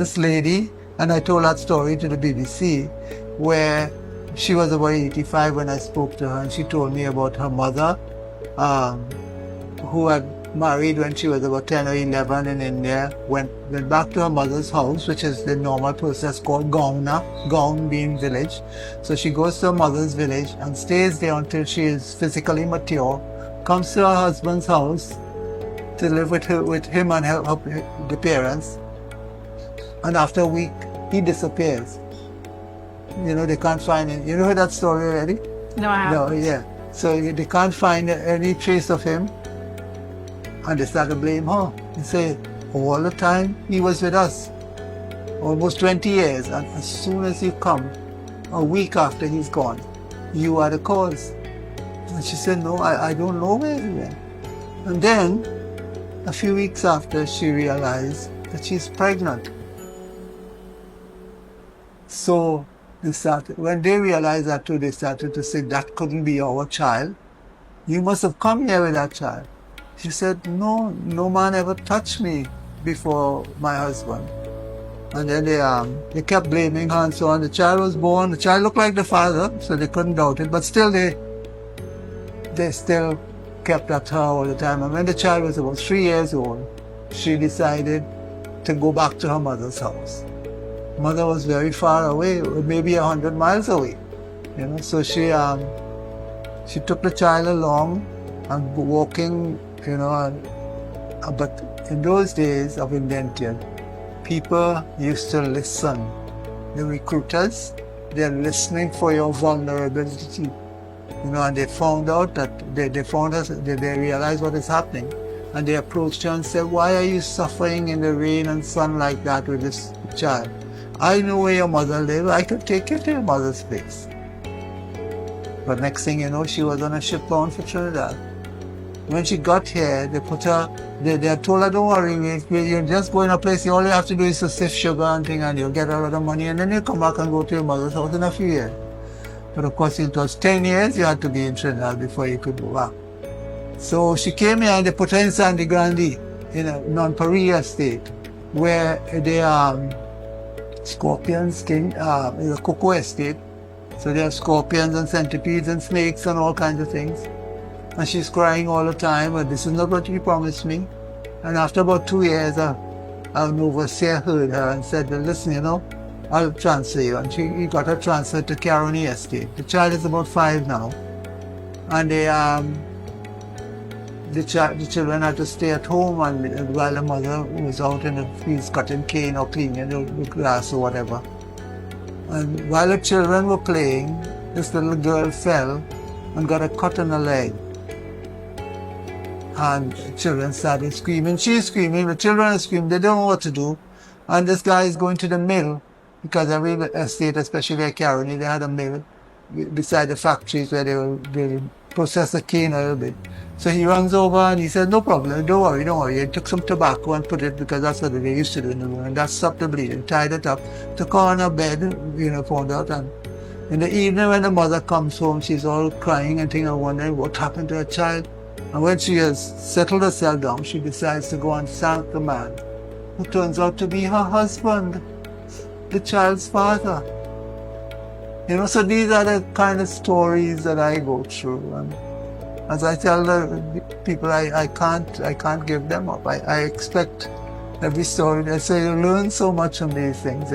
this lady, and I told that story to the BBC, where she was about 85 when I spoke to her, and she told me about her mother, who had married when she was about 10 or 11 in India, went back to her mother's house, which is the normal process called Gauna, Gaun being village. So she goes to her mother's village and stays there until she is physically mature, comes to her husband's house to live with him and the parents, and after a week he disappears. They can't find him. You heard that story already? No, I haven't. No, yeah. So they can't find any trace of him, and they start to blame her. They say, all the time he was with us, almost 20 years, and as soon as you come, a week after he's gone, you are the cause. And she said, no, I don't know where he went. And then, a few weeks after, she realized that she's pregnant. So when they realized that too, they started to say, that couldn't be our child. You must have come here with that child. She said, no man ever touched me before my husband. And then they kept blaming her and so on. The child was born, the child looked like the father, so they couldn't doubt it, but still they still kept at her all the time. And when the child was about 3 years old, she decided to go back to her mother's house. Mother was very far away, maybe 100 miles away. So she took the child along and walking, but in those days of indentured, people used to listen. The recruiters, they're listening for your vulnerability. And they found out that they realized what is happening. And they approached her and said, why are you suffering in the rain and sun like that with this child? I know where your mother lives. I could take you to your mother's place. But next thing you know, she was on a ship bound for Trinidad. When she got here, they told her, don't worry, you're just going to a place, all you have to do is to sift sugar and thing, and you'll get a lot of money, and then you come back and go to your mother's house in a few years. But of course, it was 10 years you had to be in Trinidad before you could go back. So she came here and they put her in Sandy Grande, in a non-Paria estate, where they scorpions in a cocoa estate. So there are scorpions and centipedes and snakes and all kinds of things. And she's crying all the time, but this is not what you promised me. And after about 2 years, an overseer heard her and said, well, listen, I'll transfer you. And he got her transferred to Caroni Estate. The child is about 5 now. And the children had to stay at home and while the mother was out in the fields cutting cane or cleaning the grass or whatever. And while the children were playing, this little girl fell and got a cut on her leg. And the children started screaming. She's screaming, the children are screaming, they don't know what to do. And this guy is going to the mill, because every estate, especially at Caroni, they had a mill beside the factories where they process the cane a little bit. So he runs over and he said, no problem, don't worry. He took some tobacco and put it, because that's what they used to do in the morning. That stopped the bleeding, tied it up, took her on her bed, found out. And in the evening when the mother comes home, she's all crying and thinking, wondering what happened to her child. And when she has settled herself down, she decides to go and thank the man, who turns out to be her husband, the child's father. So these are the kind of stories that I go through. And as I tell the people, I can't give them up. I expect every story. I say you learn so much from these things,